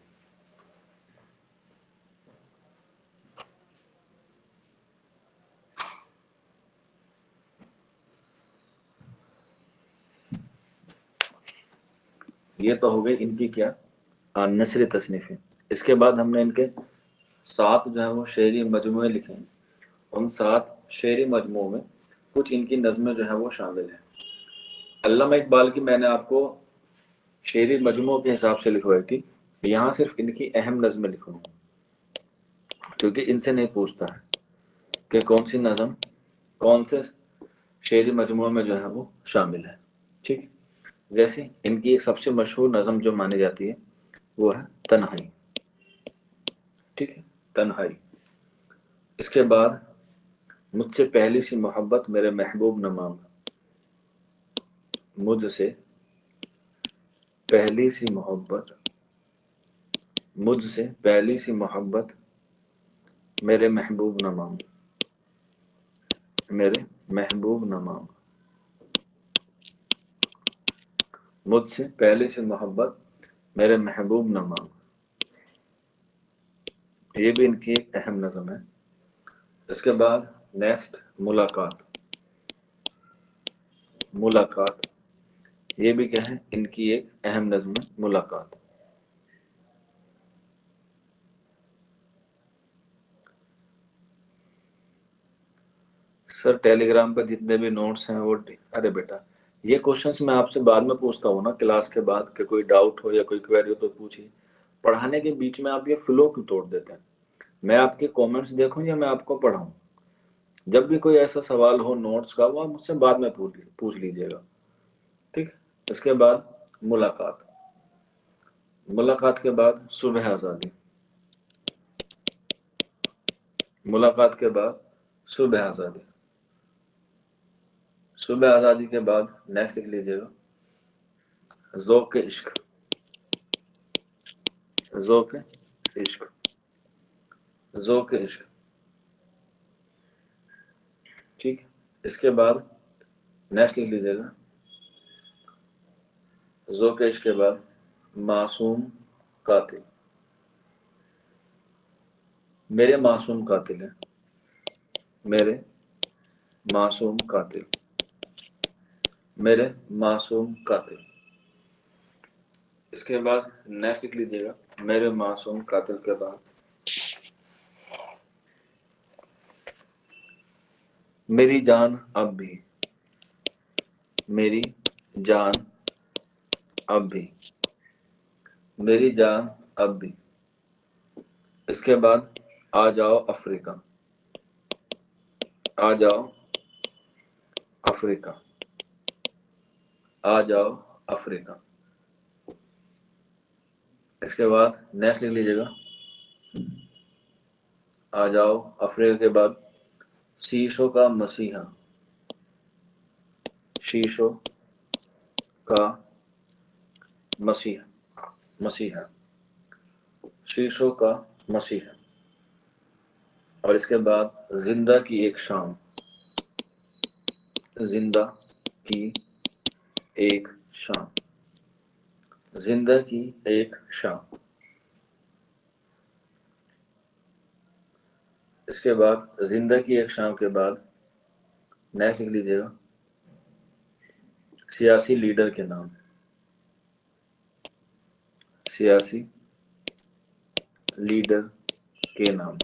ये तो हो गई इनकी क्या, नसरी तसनीफें। इसके बाद हमने इनके 7 जो है वो शेरी मजमुए लिखे हैं। उन 7 शेरी मजमुओं में कुछ इनकी नज़में जो है वो शामिल है। अल्लामा इकबाल की मैंने आपको शेरी मजमुओं के हिसाब से लिखवाई थी। यहाँ सिर्फ इनकी अहम नज़में लिखूंगा, क्योंकि इनसे नहीं पूछता है कि कौन सी नज़म कौन से शेरी मजमुए में जो है वो शामिल है। ठीक? जैसे इनकी एक सबसे मशहूर नज़म जो मानी जाती है वो है तन्हाई। ठीक है? तन्हाई। इसके बाद मुझसे पहली सी मोहब्बत मेरे महबूब न मांग, मुझसे पहली सी मोहब्बत, मुझसे पहली सी मोहब्बत मेरे महबूब न मांग, मेरे महबूब न मांग, मुझसे पहली सी मोहब्बत मेरे महबूब न मांग। ये भी इनकी एक अहम नज़म है। इसके बाद नेक्स्ट मुलाकात, मुलाकात। ये भी क्या है, इनकी एक अहम नज़म है, मुलाकात। सर टेलीग्राम पर जितने भी नोट्स हैं वो, अरे बेटा ये क्वेश्चंस मैं आपसे बाद में पूछता हूँ ना क्लास के बाद, कि कोई डाउट हो या कोई क्वेरी हो तो पूछिए। पढ़ाने के बीच में आप ये फ्लो क्यों तोड़ देते हैं? मैं आपके कमेंट्स देखूं या मैं आपको पढ़ाऊं? जब भी कोई ऐसा सवाल हो नोट्स का, वो आप मुझसे बाद में पूछ लीजिएगा, ठीक। इसके बाद मुलाकात, मुलाकात के बाद सुबह आज़ादी, मुलाकात के बाद सुबह आज़ादी, सुबह आज़ादी के बाद नेक्स्ट लिख लीजिएगा ज़ौक़ इश्क, ज़ौक़ इश्क, ज़ौक़ इश्क, ठीक। इसके बाद नेक्स्ट लिख लीजिएगा ज़ौक़ इश्क के बाद मासूम कातिल, मेरे मासूम कातिल है, मेरे मासूम कातिल, मेरे मासूम कातिल। इसके बाद नेक्स्ट लिख लीजिएगा मेरे मासूम कातिल के बाद मेरी जान अब भी, मेरी जान अब भी, मेरी जान अब भी। इसके बाद आ जाओ अफ्रीका, आ जाओ अफ्रीका, आ जाओ अफ्रीका। इसके बाद नेक्स्ट लिख लीजिएगा आ जाओ अफ्रीका के बाद शीशों का मसीहा, शीशों का मसीहा, मसीहा, शीशों का मसीहा। और इसके बाद जिंदा की एक शाम, जिंदा की एक शाम, जिंदा की एक शाम। इसके बाद जिंदा की एक शाम के बाद नेक्स्ट लिख लीजिएगा सियासी लीडर के नाम, सियासी लीडर के नाम,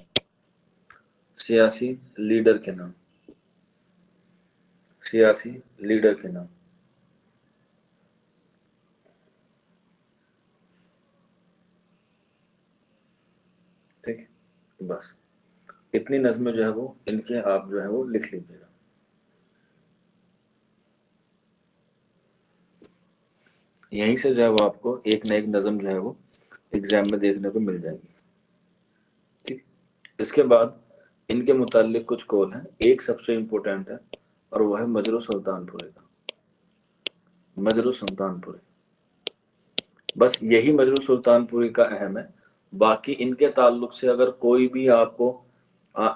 सियासी लीडर के नाम, सियासी लीडर के नाम। ठीक, बस इतनी नज़में जो है वो इनके आप जो है वो लिख लीजिएगा। यहीं से जो है वो आपको एक ना एक नज़म जो है वो एग्जाम में देखने को मिल जाएगी, ठीक। इसके बाद इनके मुतालिक कुछ कॉल हैं, एक सबसे इम्पोर्टेंट है और वो है मजरू सुल्तानपुरी का, मजरू सुल्तानपुरी। बस यही मजरू सुल्तानपुरी का अहम है। बाकी इनके ताल्लुक से अगर कोई भी आपको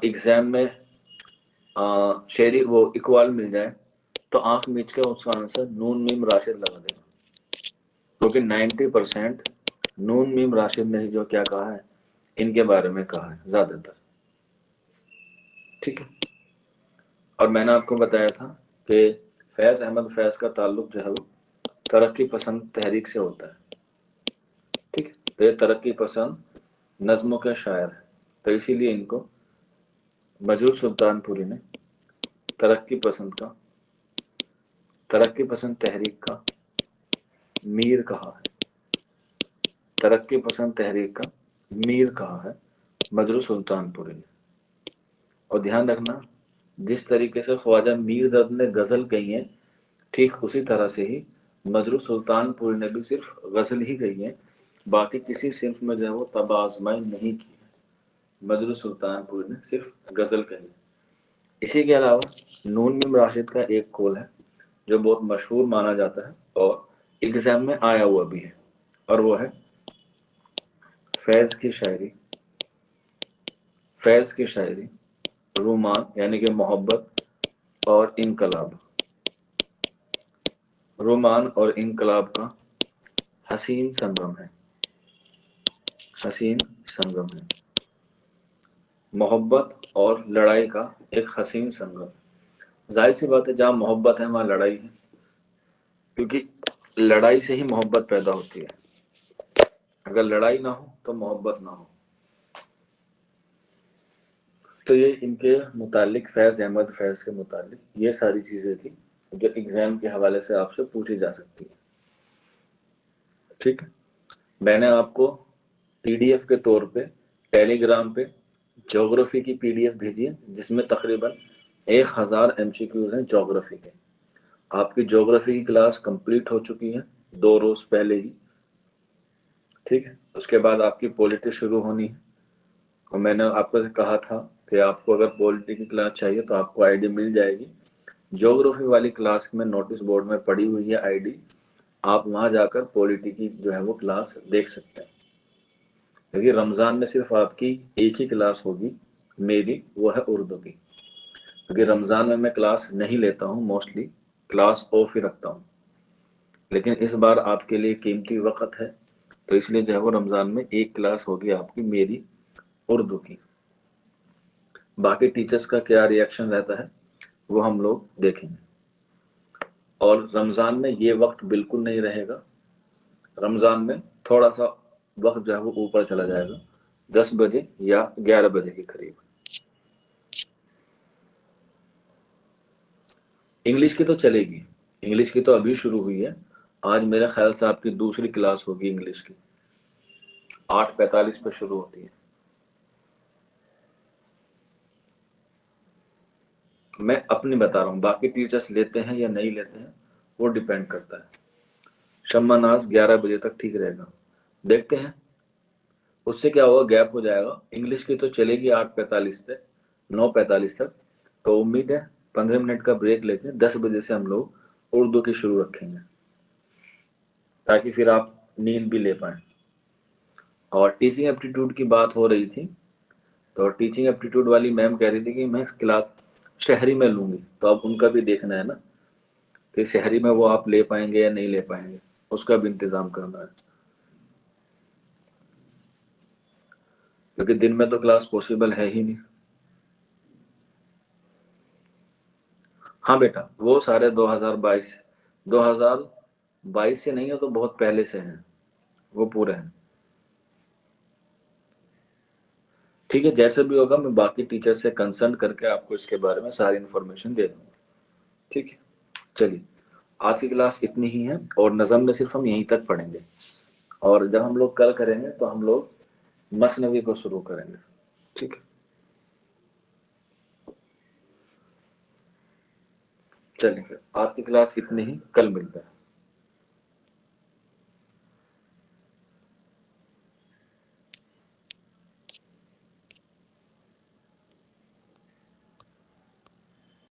एग्जाम में शेरी वो इकबाल मिल जाए तो आंख मीच के उसका आंसर नून मीम राशिद लगा देना, क्योंकि 90% नून मीम राशिद ने जो क्या कहा है इनके बारे में कहा है ज्यादातर, ठीक है। और मैंने आपको बताया था कि फैज अहमद फैज का ताल्लुक जो है वो तरक्की पसंद तहरीक से होता है, ठीक है। तो ये तरक्की पसंद नज्मों के शायर है, तो इसीलिए इनको मजरू सुल्तानपुरी ने तरक्की पसंद तहरीक का मीर कहा है, तरक्की पसंद तहरीक का मीर कहा है मजरू सुल्तानपुरी ने। और ध्यान रखना, जिस तरीके से ख्वाजा मीर दर्द ने गजल कही है, ठीक उसी तरह से ही मजरू सुल्तानपुरी ने भी सिर्फ गजल ही कही है, बाकी किसी सिंफ में जो है वो तब आजमाई नहीं की है। मजरू सुल्तानपुरी ने सिर्फ गजल कही है। इसी के अलावा नून मीम राशिद का एक कौल है जो बहुत मशहूर माना जाता है और एग्जाम में आया हुआ भी है, और वो है फैज की शायरी, फैज की शायरी रोमान यानी कि मोहब्बत और इनकलाब, रोमान और इनकलाब का हसीन संगम है, हसीन संगम है, मोहब्बत और लड़ाई का एक हसीन संगम। जाहिर सी बात है, जहाँ मोहब्बत है वहाँ लड़ाई है, क्योंकि लड़ाई से ही मोहब्बत पैदा होती है। अगर लड़ाई ना हो तो मोहब्बत ना हो। तो ये इनके मुतालिक फैज अहमद फैज के मुतालिक ये सारी चीजें थी जो एग्जाम के हवाले से आपसे पूछी जा सकती है, ठीक है। मैंने आपको पीडीएफ के तौर पे टेलीग्राम पे ज्योग्राफी की पीडीएफ भेजिए, जिसमें तकरीबन 1000 एमसीक्यूज हैं ज्योग्राफी के। आपकी ज्योग्राफी की क्लास कंप्लीट हो चुकी है 2 रोज पहले ही, ठीक है। उसके बाद आपकी पॉलिटी शुरू होनी है, और मैंने आपको कहा था कि आपको अगर पॉलिटी की क्लास चाहिए तो आपको आईडी मिल जाएगी। ज्योग्राफी वाली क्लास में नोटिस बोर्ड में पड़ी हुई है आईडी, आप वहां जाकर पॉलिटी की जो है वो क्लास देख सकते हैं। क्योंकि रमजान में सिर्फ आपकी एक ही क्लास होगी मेरी, वो है उर्दू की। क्योंकि रमजान में मैं क्लास नहीं लेता हूँ, मोस्टली क्लास ऑफ ही रखता हूँ, लेकिन इस बार आपके लिए कीमती वक्त है, तो इसलिए जो है वो रमजान में एक क्लास होगी आपकी मेरी उर्दू की। बाकी टीचर्स का क्या रिएक्शन रहता है वो हम लोग देखेंगे। और रमजान में ये वक्त बिल्कुल नहीं रहेगा, रमजान में थोड़ा सा वक्त जो है वो ऊपर चला जाएगा, 10 बजे या 11 बजे के करीब। इंग्लिश की तो चलेगी, इंग्लिश की तो अभी शुरू हुई है। आज मेरे ख्याल से आपकी दूसरी क्लास होगी इंग्लिश की, 8:45 पे शुरू होती है। मैं अपनी बता रहा हूँ, बाकी टीचर्स लेते हैं या नहीं लेते हैं वो डिपेंड करता है। शम्मा नाज 11 बजे तक ठीक रहेगा, देखते हैं उससे क्या होगा, गैप हो जाएगा। इंग्लिश की तो चलेगी 8:45 से 9:45 तक, तो उम्मीद है 15 मिनट का ब्रेक लेके 10 बजे से हम लोग उर्दू की शुरू रखेंगे, ताकि फिर आप नींद भी ले पाए। और टीचिंग एप्टीट्यूड की बात हो रही थी, तो टीचिंग एप्टीट्यूड वाली मैम कह रही थी कि मैं क्लास शहरी में लूंगी, तो अब उनका भी देखना है ना कि शहरी में वो आप ले पाएंगे या नहीं ले पाएंगे, उसका भी इंतजाम करना है। क्योंकि दिन में तो क्लास पॉसिबल है ही नहीं। हाँ बेटा, वो सारे 2022 से नहीं है तो बहुत पहले से हैं, वो पूरे हैं। ठीक है, जैसे भी होगा मैं बाकी टीचर से कंसल्ट करके आपको इसके बारे में सारी इन्फॉर्मेशन दे दूंगा। ठीक है, चलिए आज की क्लास इतनी ही है, और नज़म में सिर्फ हम यहीं तक पढ़ेंगे, और जब हम लोग कल करेंगे तो हम लोग मसनवी को शुरू करेंगे। ठीक है, चलिए आज की क्लास इतनी ही, कल मिलते हैं।